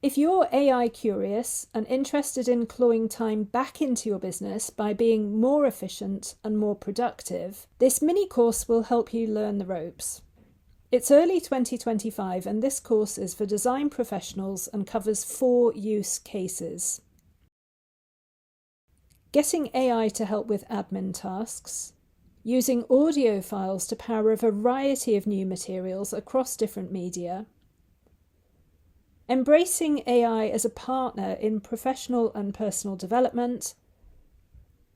If you're AI curious and interested in clawing time back into your business by being more efficient and more productive, this mini course will help you learn the ropes. It's early 2025 and this course is for design professionals and covers 4 use cases. Getting AI to help with admin tasks, using audio files to power a variety of new materials across different media, embracing AI as a partner in professional and personal development,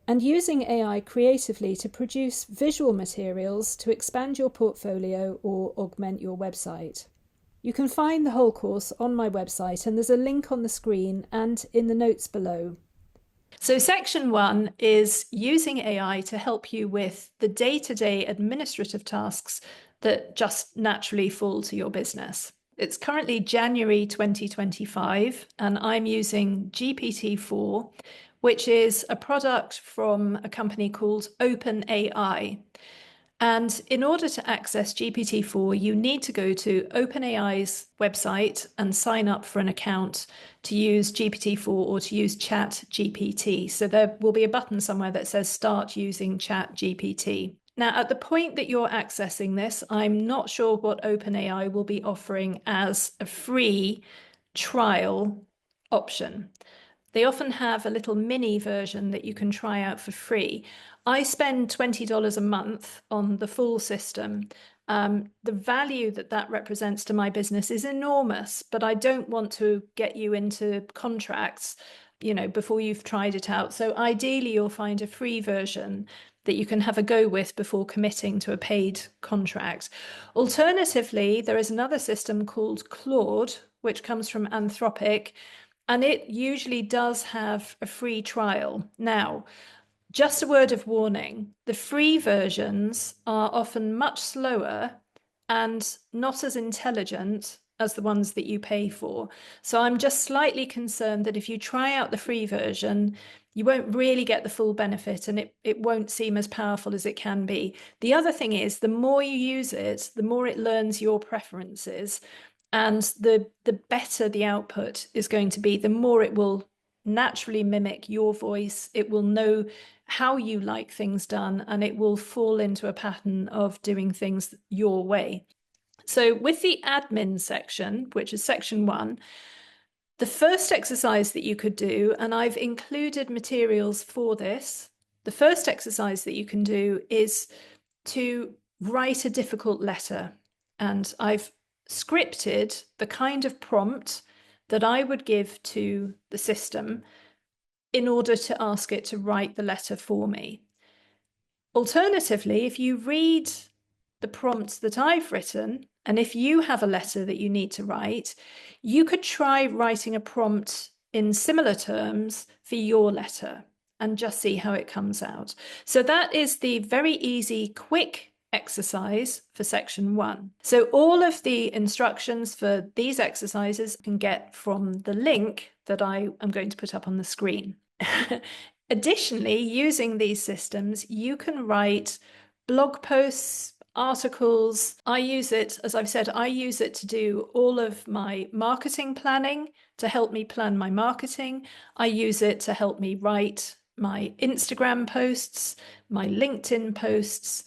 and using AI creatively to produce visual materials to expand your portfolio or augment your website. You can find the whole course on my website, and there's a link on the screen and in the notes below. So section 1 is using AI to help you with the day-to-day administrative tasks that just naturally fall to your business. It's currently January 2025, and I'm using GPT-4, which is a product from a company called OpenAI. And in order to access GPT-4, you need to go to OpenAI's website and sign up for an account to use GPT-4 or to use ChatGPT. So there will be a button somewhere that says start using ChatGPT. Now, at the point that you're accessing this, I'm not sure what OpenAI will be offering as a free trial option. They often have a little mini version that you can try out for free. I spend $20 a month on the full system. The value that that represents to my business is enormous, but I don't want to get you into contracts, before you've tried it out. So ideally, you'll find a free version that you can have a go with before committing to a paid contract. Alternatively, there is another system called Claude, which comes from Anthropic, and it usually does have a free trial. Now, just a word of warning, the free versions are often much slower and not as intelligent as the ones that you pay for. So I'm just slightly concerned that if you try out the free version, you won't really get the full benefit and it won't seem as powerful as it can be. The other thing is, the more you use it, the more it learns your preferences. And the better the output is going to be, the more it will naturally mimic your voice. It will know how you like things done, and it will fall into a pattern of doing things your way. So with the admin section, which is section 1, the first exercise that you could do, and I've included materials for this, the first exercise that you can do is to write a difficult letter. And I've scripted the kind of prompt that I would give to the system in order to ask it to write the letter for me. Alternatively, if you read the prompts that I've written, and if you have a letter that you need to write, you could try writing a prompt in similar terms for your letter and just see how it comes out. So that is the very easy, quick exercise for section 1. So all of the instructions for these exercises you can get from the link that I am going to put up on the screen. Additionally, using these systems, you can write blog posts, articles. I use it, as I've said, I use it to do all of my marketing planning, to help me plan my marketing. I use it to help me write my Instagram posts, my LinkedIn posts.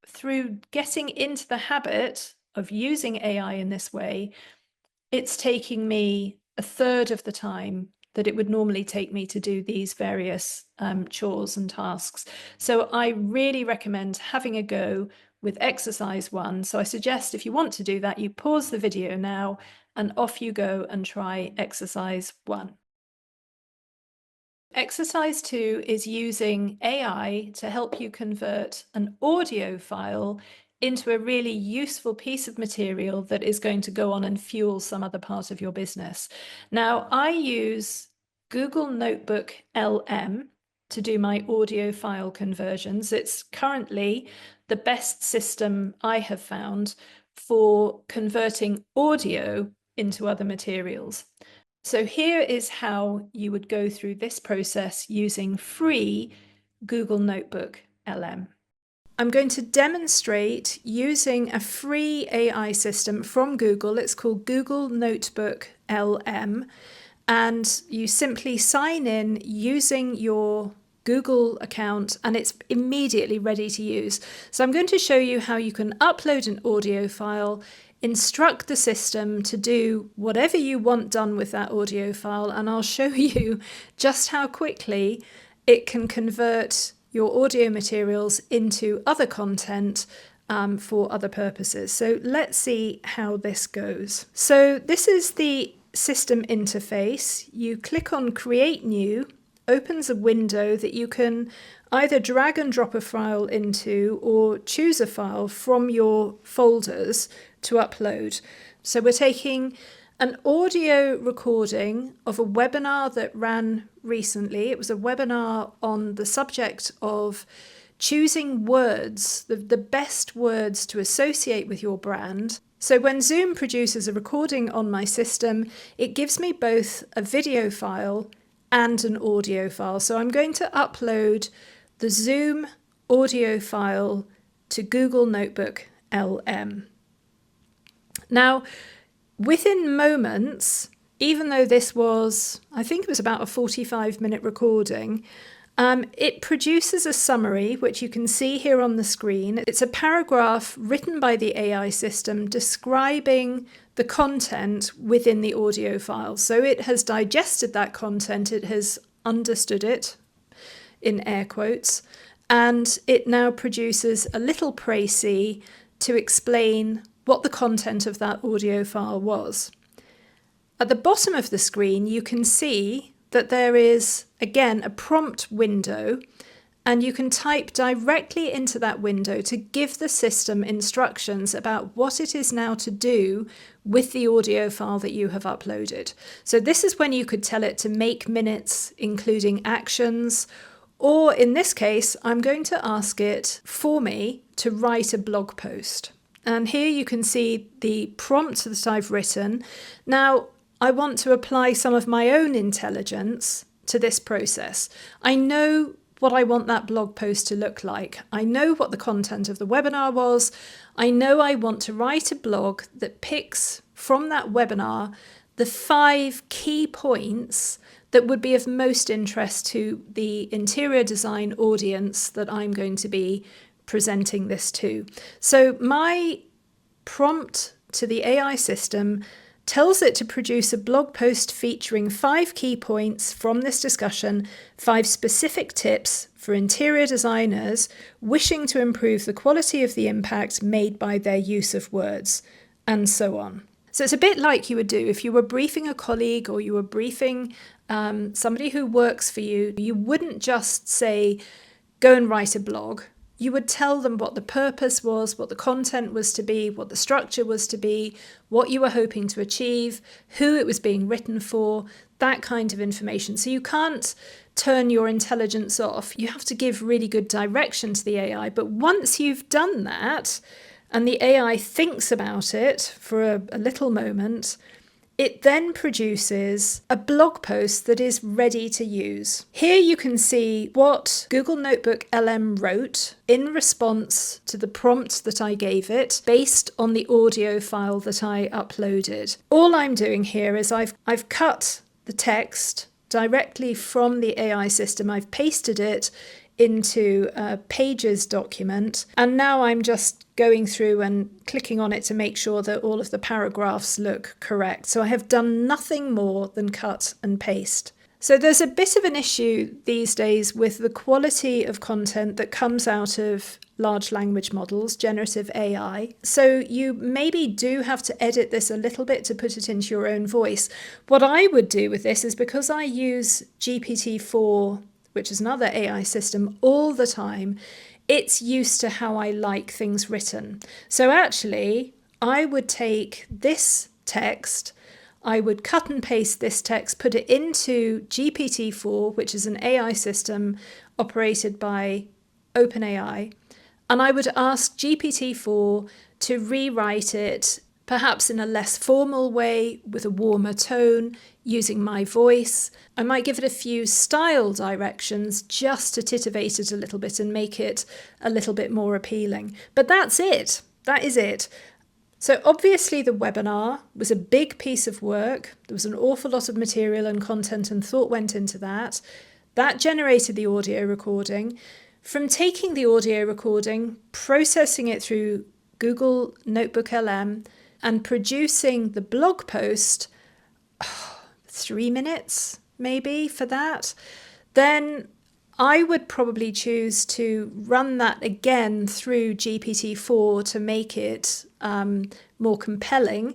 Through getting into the habit of using AI in this way, it's taking me a third of the time that it would normally take me to do these various chores and tasks. So I really recommend having a go with exercise 1. So I suggest, if you want to do that, you pause the video now and off you go and try exercise 1. Exercise 2 is using AI to help you convert an audio file into a really useful piece of material that is going to go on and fuel some other part of your business. Now, I use Google Notebook LM to do my audio file conversions. It's currently the best system I have found for converting audio into other materials. So here is how you would go through this process using free Google Notebook LM. I'm going to demonstrate using a free AI system from Google. It's called Google Notebook LM. And you simply sign in using your Google account and it's immediately ready to use. So I'm going to show you how you can upload an audio file, instruct the system to do whatever you want done with that audio file, and I'll show you just how quickly it can convert your audio materials into other content for other purposes. So let's see how this goes. So this is the system interface. You click on Create New, opens a window that you can either drag and drop a file into or choose a file from your folders to upload. So we're taking an audio recording of a webinar that ran recently. It was a webinar on the subject of choosing words, the best words to associate with your brand. So when Zoom produces a recording on my system, it gives me both a video file and an audio file. So I'm going to upload the Zoom audio file to Google Notebook LM. Now, within moments, even though this was, I think it was about a 45-minute recording, it produces a summary, which you can see here on the screen. It's a paragraph written by the AI system describing the content within the audio file. So it has digested that content, it has understood it, in air quotes, and it now produces a little précis to explain what the content of that audio file was. At the bottom of the screen, you can see that there is, again, a prompt window, and you can type directly into that window to give the system instructions about what it is now to do with the audio file that you have uploaded. So this is when you could tell it to make minutes, including actions, or in this case, I'm going to ask it for me to write a blog post. And here you can see the prompt that I've written. Now, I want to apply some of my own intelligence to this process. I know what I want that blog post to look like. I know what the content of the webinar was. I know I want to write a blog that picks from that webinar the 5 key points that would be of most interest to the interior design audience that I'm going to be presenting this to. So my prompt to the AI system tells it to produce a blog post featuring 5 key points from this discussion, 5 specific tips for interior designers wishing to improve the quality of the impact made by their use of words, and so on. So it's a bit like you would do if you were briefing a colleague or you were briefing somebody who works for you. You wouldn't just say, go and write a blog. You would tell them what the purpose was, what the content was to be, what the structure was to be, what you were hoping to achieve, who it was being written for, that kind of information. So you can't turn your intelligence off. You have to give really good direction to the AI. But once you've done that, and the AI thinks about it for a little moment, it then produces a blog post that is ready to use. Here you can see what Google Notebook LM wrote in response to the prompt that I gave it based on the audio file that I uploaded. All I'm doing here is I've cut the text directly from the AI system. I've pasted it into a Pages document, and now I'm just going through and clicking on it to make sure that all of the paragraphs look correct. So I have done nothing more than cut and paste. So there's a bit of an issue these days with the quality of content that comes out of large language models, generative AI. So you maybe do have to edit this a little bit to put it into your own voice. What I would do with this is, because I use GPT-4, which is another AI system, all the time, it's used to how I like things written. So actually, I would take this text, I would cut and paste this text, put it into GPT-4, which is an AI system operated by OpenAI, and I would ask GPT-4 to rewrite it perhaps in a less formal way with a warmer tone, using my voice. I might give it a few style directions just to titivate it a little bit and make it a little bit more appealing. But that's it. That is it. So obviously the webinar was a big piece of work. There was an awful lot of material and content and thought went into that. That generated the audio recording. From taking the audio recording, processing it through Google Notebook LM, and producing the blog post, 3 minutes maybe for that, then I would probably choose to run that again through GPT-4 to make it more compelling.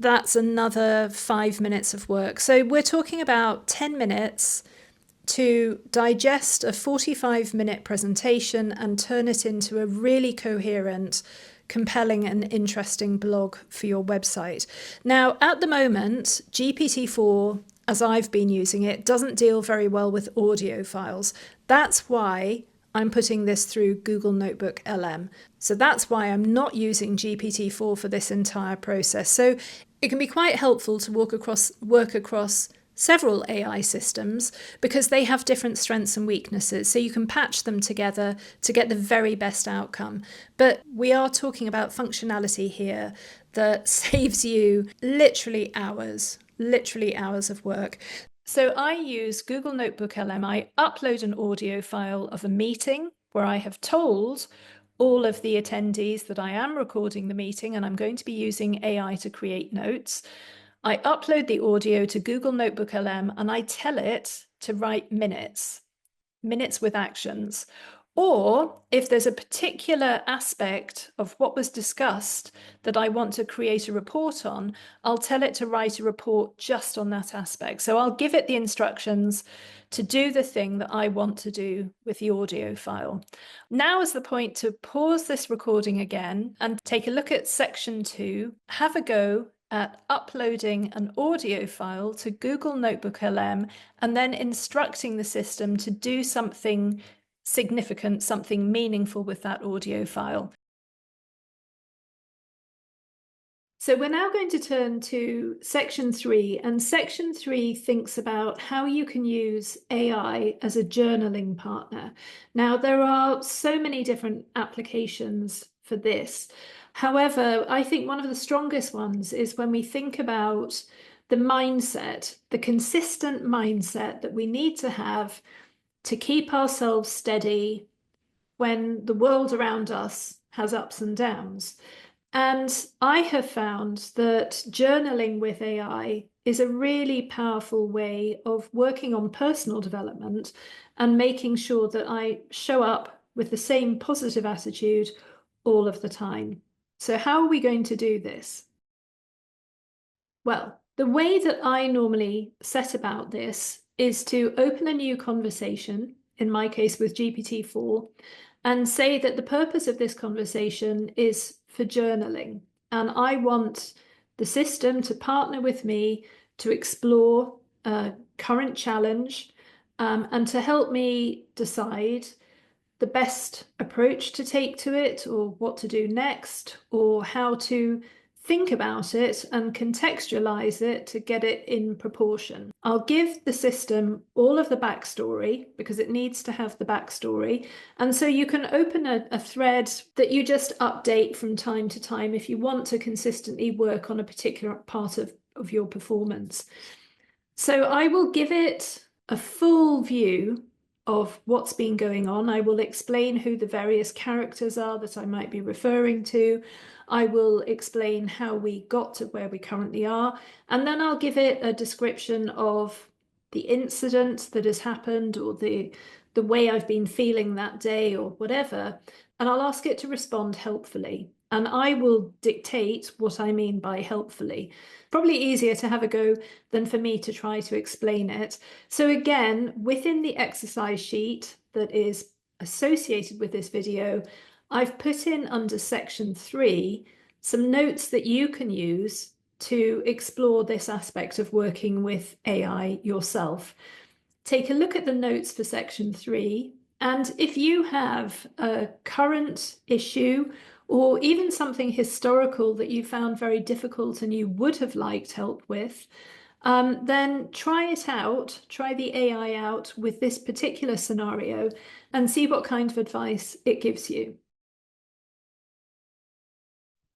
That's another 5 minutes of work. So we're talking about 10 minutes to digest a 45-minute presentation and turn it into a really coherent, compelling and interesting blog for your website. Now, at the moment, GPT-4, as I've been using it, doesn't deal very well with audio files. That's why I'm putting this through Google Notebook LM. So that's why I'm not using GPT-4 for this entire process. So it can be quite helpful to work across several AI systems because they have different strengths and weaknesses. So you can patch them together to get the very best outcome. But we are talking about functionality here that saves you literally hours of work. So I use Google Notebook LM. I upload an audio file of a meeting where I have told all of the attendees that I am recording the meeting and I'm going to be using AI to create notes. I upload the audio to Google Notebook LM and I tell it to write minutes with actions. Or if there's a particular aspect of what was discussed that I want to create a report on, I'll tell it to write a report just on that aspect. So I'll give it the instructions to do the thing that I want to do with the audio file. Now is the point to pause this recording again and take a look at section 2, have a go at uploading an audio file to Google Notebook LM and then instructing the system to do something significant, something meaningful with that audio file. So we're now going to turn to section 3, and section 3 thinks about how you can use AI as a journaling partner. Now, there are so many different applications for this. However, I think one of the strongest ones is when we think about the mindset, the consistent mindset that we need to have to keep ourselves steady when the world around us has ups and downs. And I have found that journaling with AI is a really powerful way of working on personal development and making sure that I show up with the same positive attitude all of the time. So how are we going to do this? Well, the way that I normally set about this is to open a new conversation, in my case with GPT-4, and say that the purpose of this conversation is for journaling. And I want the system to partner with me to explore a current challenge and to help me decide the best approach to take to it, or what to do next, or how to think about it and contextualize it to get it in proportion. I'll give the system all of the backstory because it needs to have the backstory. And so you can open a thread that you just update from time to time if you want to consistently work on a particular part of your performance. So I will give it a full view of what's been going on. I will explain who the various characters are that I might be referring to. I will explain how we got to where we currently are. And then I'll give it a description of the incident that has happened, or the way I've been feeling that day, or whatever. And I'll ask it to respond helpfully. And I will dictate what I mean by helpfully. Probably easier to have a go than for me to try to explain it. So again, within the exercise sheet that is associated with this video, I've put in under section 3 some notes that you can use to explore this aspect of working with AI yourself. Take a look at the notes for section 3, and if you have a current issue or even something historical that you found very difficult and you would have liked help with, then try it out, try the AI out with this particular scenario and see what kind of advice it gives you.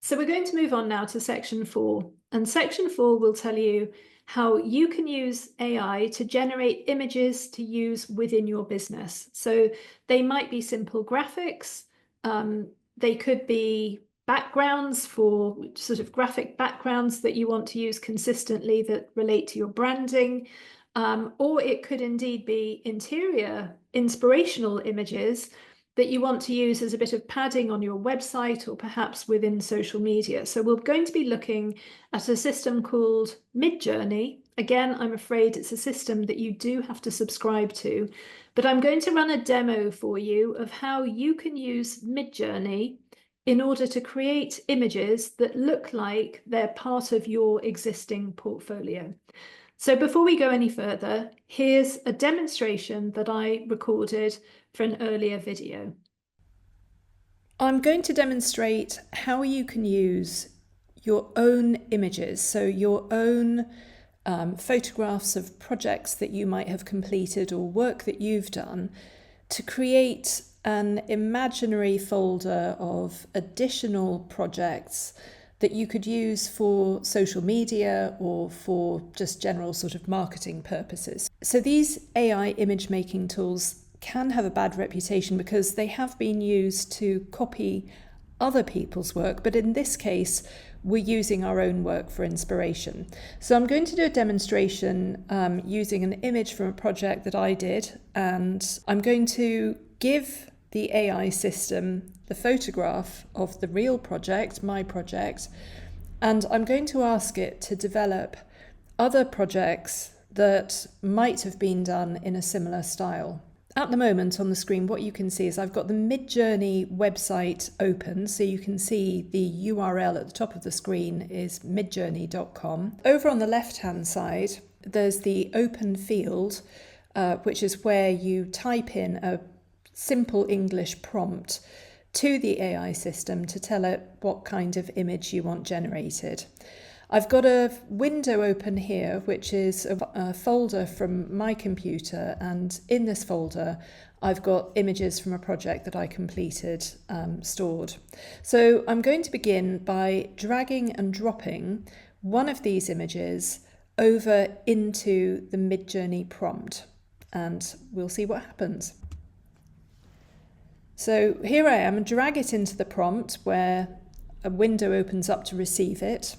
So we're going to move on now to section 4, and section 4 will tell you how you can use AI to generate images to use within your business. So they might be simple graphics, they could be backgrounds for sort of graphic backgrounds that you want to use consistently that relate to your branding, or it could indeed be interior inspirational images that you want to use as a bit of padding on your website or perhaps within social media. So we're going to be looking at a system called Midjourney. Again, I'm afraid it's a system that you do have to subscribe to, but I'm going to run a demo for you of how you can use Midjourney in order to create images that look like they're part of your existing portfolio. So before we go any further, here's a demonstration that I recorded for an earlier video. I'm going to demonstrate how you can use your own images, so your own photographs of projects that you might have completed or work that you've done, to create an imaginary folder of additional projects that you could use for social media or for just general sort of marketing purposes. So these AI image making tools can have a bad reputation because they have been used to copy other people's work, but in this case we're using our own work for inspiration. So I'm going to do a demonstration using an image from a project that I did, and I'm going to give the AI system the photograph of the real project, my project, and I'm going to ask it to develop other projects that might have been done in a similar style. At the moment on the screen, what you can see is I've got the Midjourney website open, so you can see the URL at the top of the screen is midjourney.com. Over on the left-hand side, there's the open field, which is where you type in a simple English prompt to the AI system to tell it what kind of image you want generated. I've got a window open here, which is a folder from my computer, and in this folder I've got images from a project that I completed stored. So I'm going to begin by dragging and dropping one of these images over into the Midjourney prompt, and we'll see what happens. So here I am, drag it into the prompt where a window opens up to receive it.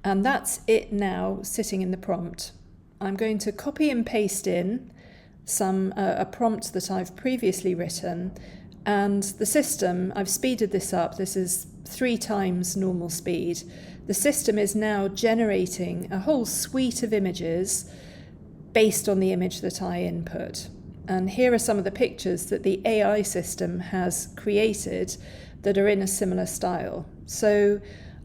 And that's it now sitting in the prompt. I'm going to copy and paste in a prompt that I've previously written, and the system, I've speeded this up, this is 3 times normal speed. The system is now generating a whole suite of images based on the image that I input. And here are some of the pictures that the AI system has created that are in a similar style. So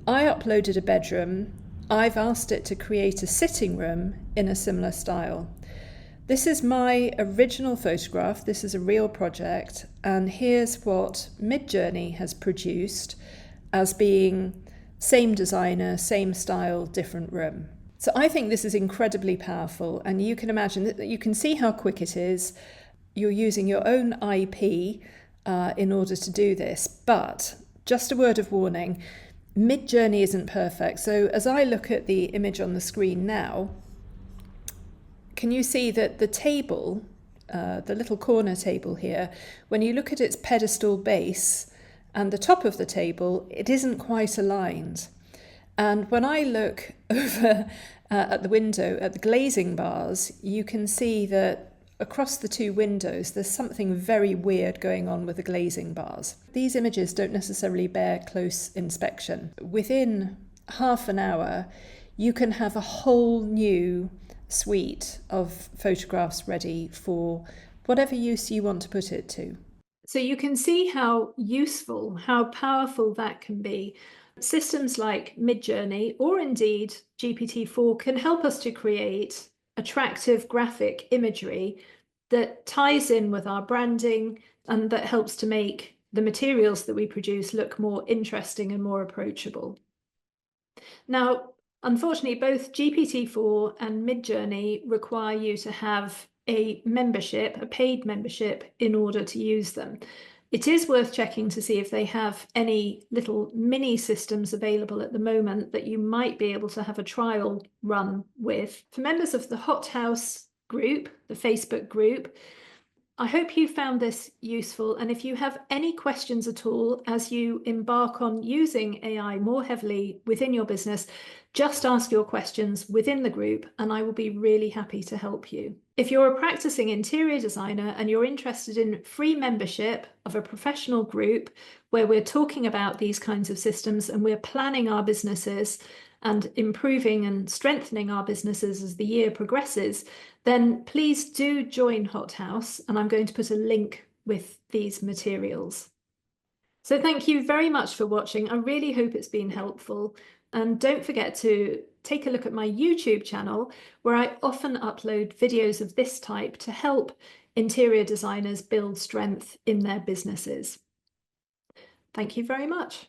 I uploaded a bedroom. I've asked it to create a sitting room in a similar style. This is my original photograph. This is a real project. And here's what Midjourney has produced as being same designer, same style, different room. So I think this is incredibly powerful, and you can imagine that you can see how quick it is. You're using your own IP in order to do this, but just a word of warning, Midjourney isn't perfect. So as I look at the image on the screen now, can you see that the table, the little corner table here, when you look at its pedestal base and the top of the table, it isn't quite aligned. And when I look over at the window, at the glazing bars, you can see that across the 2 windows, there's something very weird going on with the glazing bars. These images don't necessarily bear close inspection. Within half an hour, you can have a whole new suite of photographs ready for whatever use you want to put it to. So you can see how useful, how powerful that can be. Systems like Midjourney or indeed GPT-4 can help us to create attractive graphic imagery that ties in with our branding and that helps to make the materials that we produce look more interesting and more approachable. Now, unfortunately, both GPT-4 and Midjourney require you to have a membership, a paid membership, in order to use them. It is worth checking to see if they have any little mini systems available at the moment that you might be able to have a trial run with. For members of the Hot House group, the Facebook group, I hope you found this useful, and if you have any questions at all as you embark on using AI more heavily within your business, just ask your questions within the group and I will be really happy to help you. If you're a practicing interior designer and you're interested in free membership of a professional group where we're talking about these kinds of systems and we're planning our businesses and improving and strengthening our businesses as the year progresses, then please do join Hot House, and I'm going to put a link with these materials. So thank you very much for watching. I really hope it's been helpful. And don't forget to take a look at my YouTube channel, where I often upload videos of this type to help interior designers build strength in their businesses. Thank you very much.